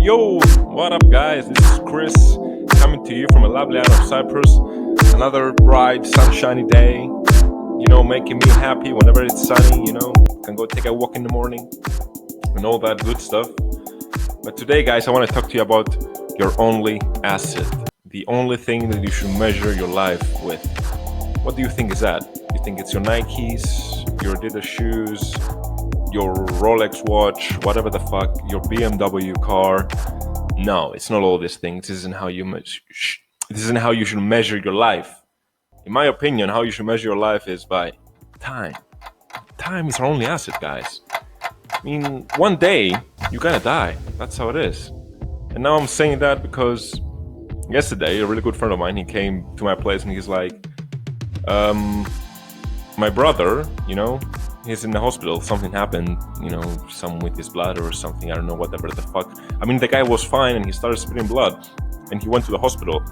Yo, what up, guys? This is Chris coming to you from a lovely island of Cyprus. Another bright, sunshiny day. Making me happy whenever it's sunny. Can go take a walk in the morning and all that good stuff. But today, guys, I want to talk to you about your only asset, the only thing that you should measure your life with. What do you think is that? You think it's your Nikes, your Adidas shoes, your Rolex watch, whatever the fuck, your BMW car? No, it's not all these things. This isn't how you should measure your life. In my opinion, how you should measure your life is by time. Time is our only asset, guys. One day you're gonna die. That's how it is. And now I'm saying that because yesterday a really good friend of mine, he came to my place and he's like, my brother, he's in the hospital. Something happened, some with his blood or something. I don't know, whatever the fuck. The guy was fine and he started spitting blood and he went to the hospital.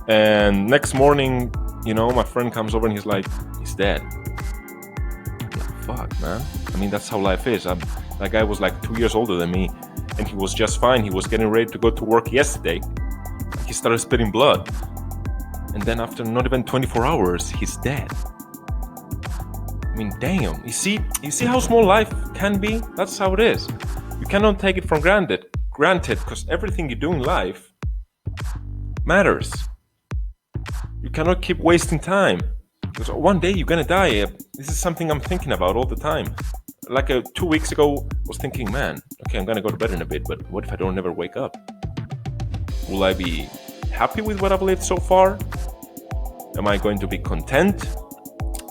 And next morning, my friend comes over and he's like, he's dead. Fuck, man. That's how life is. That guy was like 2 years older than me and he was just fine. He was getting ready to go to work yesterday. He started spitting blood. And then after not even 24 hours, he's dead. Damn. You see how small life can be? That's how it is. You cannot take it for granted, because everything you do in life matters. You cannot keep wasting time, because one day you're gonna die. This is something I'm thinking about all the time. Like 2 weeks ago, I was thinking, man, okay, I'm gonna go to bed in a bit, but what if I don't ever wake up? Will I be happy with what I've lived so far? Am I going to be content?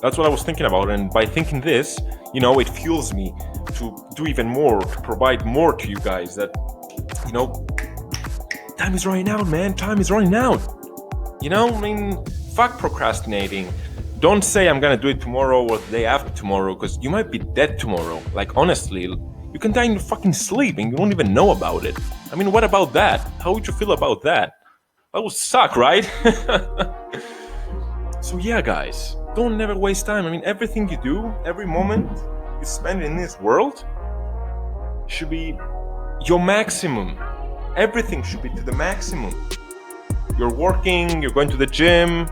That's what I was thinking about, and by thinking this, it fuels me to do even more, to provide more to you guys. That, time is running out, man. Time is running out. Fuck procrastinating. Don't say I'm gonna do it tomorrow or the day after tomorrow, because you might be dead tomorrow. Like, honestly, you can die in your fucking sleep and you don't even know about it. What about that? How would you feel about that? That would suck, right? So yeah, guys, don't never waste time. Everything you do, every moment you spend in this world should be your maximum. Everything should be to the maximum. You're working, you're going to the gym,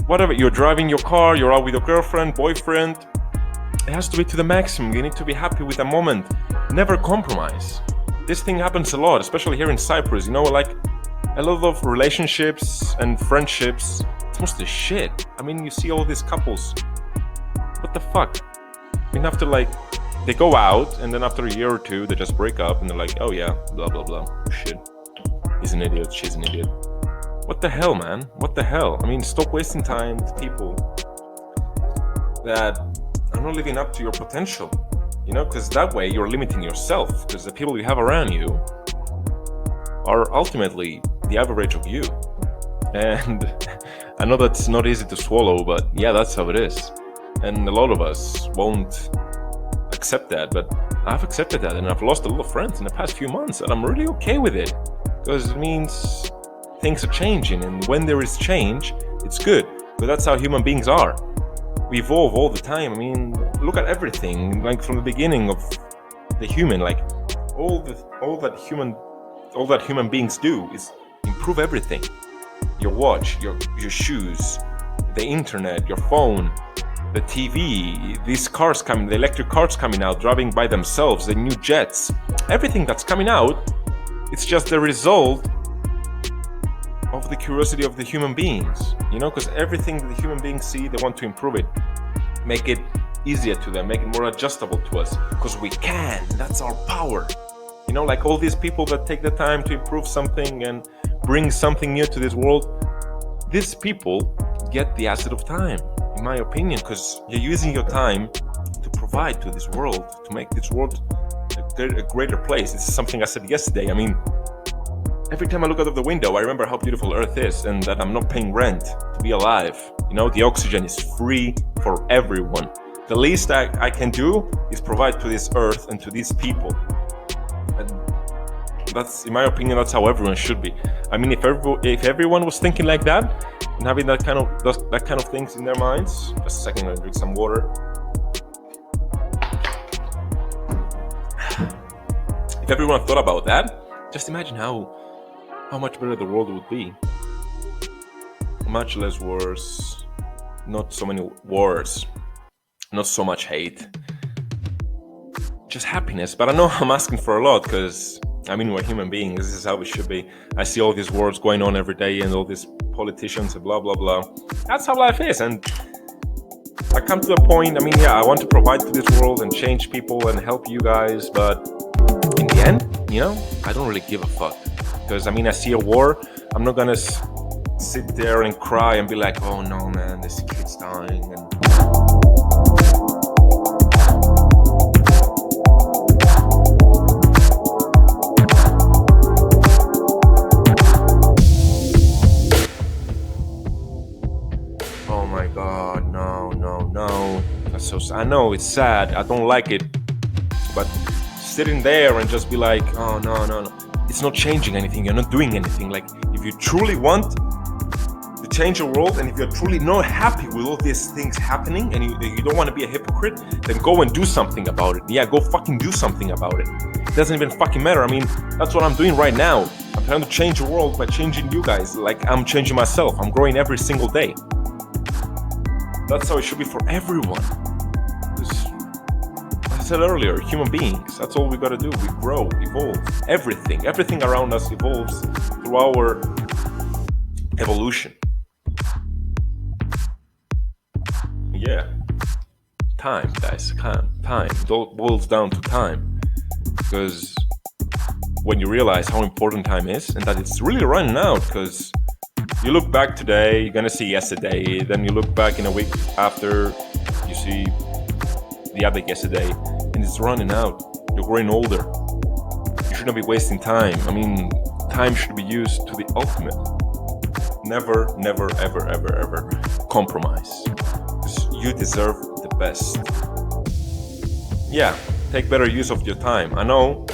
whatever, you're driving your car, you're out with your girlfriend, boyfriend. It has to be to the maximum. You need to be happy with the moment. Never compromise. This thing happens a lot, especially here in Cyprus. Like a lot of relationships and friendships, it's mostly shit. You see all these couples. What the fuck? After they go out and then after a year or two, they just break up and they're like, oh yeah, blah, blah, blah. Shit. He's an idiot, she's an idiot. What the hell, man? What the hell? Stop wasting time with people that are not living up to your potential. Because that way you're limiting yourself, because the people you have around you are ultimately the average of you. And I know that's not easy to swallow, but yeah, that's how it is. And a lot of us won't accept that, but I've accepted that, and I've lost a lot of friends in the past few months, and I'm really okay with it, because it means things are changing, and when there is change, it's good, because that's how human beings are. We evolve all the time. Look at everything, from the beginning of the human, all that human beings do is improve everything. Your watch, your shoes, the internet, your phone, the TV, these cars coming, the electric cars coming out, driving by themselves, the new jets, everything that's coming out, it's just the result of the curiosity of the human beings, because everything that the human beings see, they want to improve it, make it easier to them, make it more adjustable to us, because we can. That's our power. Like all these people that take the time to improve something and bring something new to this world, these people get the asset of time, in my opinion, because you're using your time to provide to this world, to make this world a greater place. This is something I said yesterday. Every time I look out of the window, I remember how beautiful Earth is and that I'm not paying rent to be alive. The oxygen is free for everyone. The least I can do is provide to this Earth and to these people. And that's, in my opinion, that's how everyone should be. If everyone was thinking like that and having that kind of things in their minds. Just a second, I'm gonna drink some water. If everyone thought about that, Just imagine how much better the world would be. Much less wars, not so many wars, not so much hate, just happiness. But I know I'm asking for a lot because, I mean, we're human beings. This is how it should be. I see all these wars going on every day and all these politicians and blah, blah, blah. That's how life is. And I come to a point, I mean, yeah, I want to provide to this world and change people and help you guys. But in the end, you know, I don't really give a fuck. Because, I mean, I see a war, I'm not gonna sit there and cry and be like, oh no, man, this kid's dying. And oh my god, no. That's so sad. I know it's sad, I don't like it. But sitting there and just be like, oh no. It's not changing anything, you're not doing anything. Like, if you truly want to change the world and if you're truly not happy with all these things happening and you don't want to be a hypocrite, then go and do something about it. Yeah, go fucking do something about it. It doesn't even fucking matter. I mean, that's what I'm doing right now. I'm trying to change the world by changing you guys. Like, I'm changing myself. I'm growing every single day. That's how it should be for everyone. As I said earlier, human beings, that's all we gotta do. We grow, evolve. Everything around us evolves through our evolution. Yeah. Time, guys. Time. It all boils down to time. Because when you realize how important time is and that it's really running out, because you look back today, you're gonna see yesterday, then you look back in a week after, you see the other yesterday, and it's running out. You're growing older. You shouldn't be wasting time. I mean, time should be used to the ultimate. Never, ever compromise. Because you deserve the best. Yeah, take better use of your time. I know,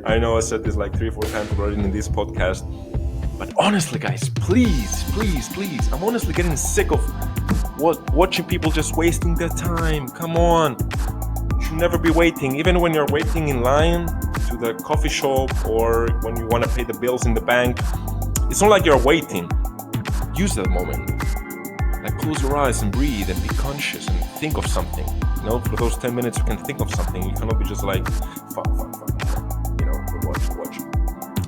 I said this like 3 or 4 times already in this podcast. But honestly, guys, please, I'm honestly getting sick of watching people just wasting their time. Come on. You should never be waiting. Even when you're waiting in line to the coffee shop or when you want to pay the bills in the bank, it's not like you're waiting. Use that moment. Like, close your eyes and breathe and be conscious and think of something. You know, for those 10 minutes you can think of something. You cannot be just like, fuck. You know, watch.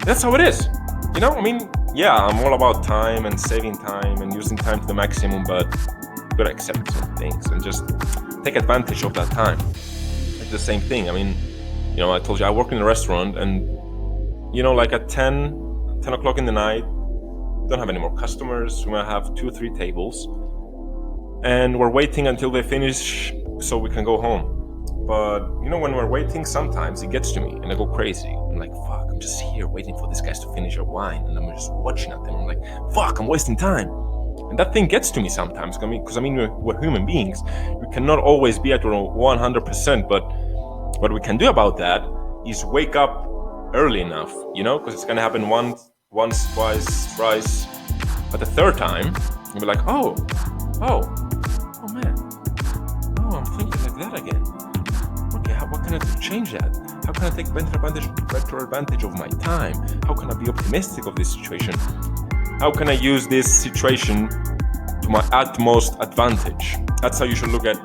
That's how it is. You know, I mean, yeah, I'm all about time and saving time and using time to the maximum, but you gotta accept some things and just take advantage of that time. It's the same thing. I mean, you know, I told you I work in a restaurant and, you know, like at 10 o'clock in the night, we don't have any more customers. We might have 2 or 3 tables and we're waiting until they finish so we can go home. But, you know, when we're waiting, sometimes it gets to me and I go crazy. I'm like, fuck, I'm just here waiting for these guys to finish their wine. And I'm just watching at them. I'm like, fuck, I'm wasting time. And that thing gets to me sometimes. Because, I mean, we're human beings. We cannot always be at 100%. But what we can do about that is wake up early enough, you know? Because it's going to happen once, twice, thrice. But the third time, you'll be like, oh, man. Oh, I'm thinking like that again. What can I do to change that? How can I take better advantage of my time? How can I be optimistic of this situation? How can I use this situation to my utmost advantage? That's how you should look at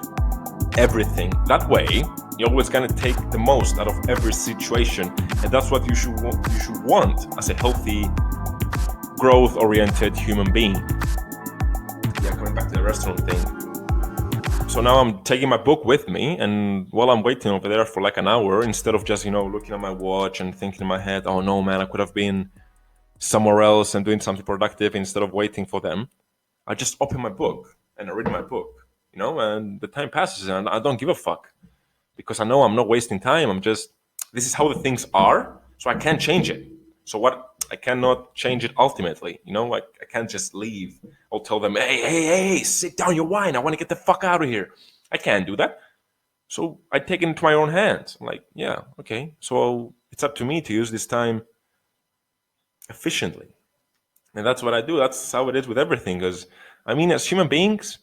everything. That way, you're always gonna take the most out of every situation, and that's what you should want as a healthy, growth-oriented human being. Yeah, coming back to the restaurant thing. So now I'm taking my book with me, and while I'm waiting over there for like an hour, instead of just, you know, looking at my watch and thinking in my head, oh no, man, I could have been somewhere else and doing something productive instead of waiting for them, I just open my book and I read my book, you know, and the time passes and I don't give a fuck because I know I'm not wasting time. This is how the things are, so I can't change it. So what? I cannot change it ultimately, you know, like I can't just leave. I'll tell them, hey, sit down your wine. I want to get the fuck out of here. I can't do that. So I take it into my own hands. I'm like, yeah, okay. So it's up to me to use this time efficiently. And that's what I do. That's how it is with everything. Because, I mean, as human beings,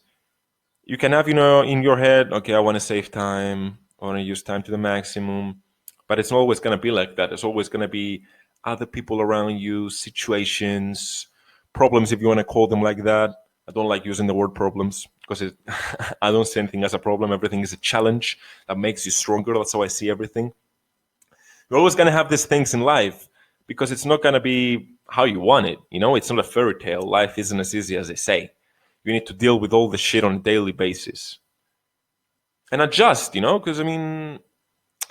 you can have, you know, in your head, okay, I want to save time. I want to use time to the maximum. But it's always going to be like that. It's always going to be other people around you, situations, problems, if you want to call them like that. I don't like using the word problems because I don't see anything as a problem. Everything is a challenge that makes you stronger. That's how I see everything. You're always going to have these things in life because it's not going to be how you want it. You know, it's not a fairy tale. Life isn't as easy as they say. You need to deal with all the shit on a daily basis and adjust, you know, because I mean,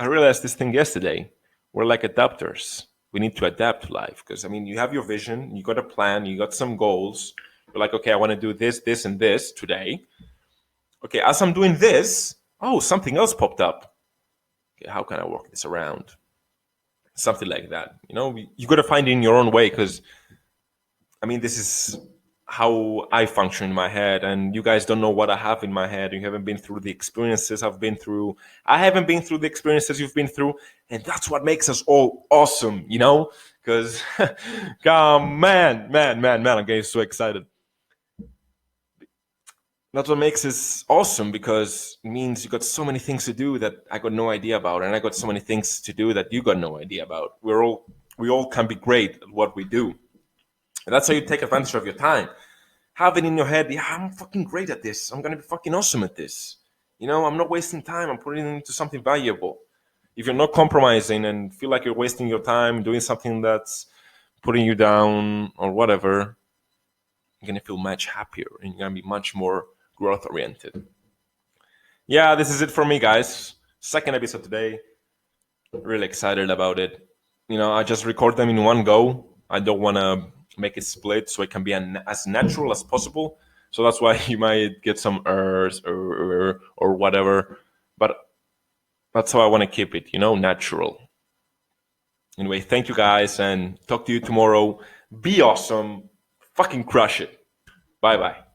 I realized this thing yesterday. We're like adapters. We need to adapt to life because I mean, you have your vision, you got a plan, you got some goals. You're like, okay, I want to do this, this, and this today. Okay, as I'm doing this, oh, something else popped up. Okay, how can I work this around? Something like that. You know, you got to find it in your own way because I mean, this is how I function in my head, and you guys don't know what I have in my head. You haven't been through the experiences I've been through. I haven't been through the experiences you've been through, and that's what makes us all awesome, you know? Because, man, I'm getting so excited. That's what makes us awesome because it means you got so many things to do that I got no idea about, and I got so many things to do that you got no idea about. We all can be great at what we do. And that's how you take advantage of your time. Have it in your head, yeah, I'm fucking great at this. I'm gonna be fucking awesome at this. You know, I'm not wasting time. I'm putting it into something valuable. If you're not compromising and feel like you're wasting your time doing something that's putting you down or whatever, you're gonna feel much happier and you're gonna be much more growth oriented. Yeah, this is it for me, guys. Second episode today. Really excited about it. You know, I just record them in one go. I don't want to make it split so it can be as natural as possible. So that's why you might get some errors or whatever. But that's how I want to keep it, you know, natural. Anyway, thank you guys and talk to you tomorrow. Be awesome. Fucking crush it. Bye bye.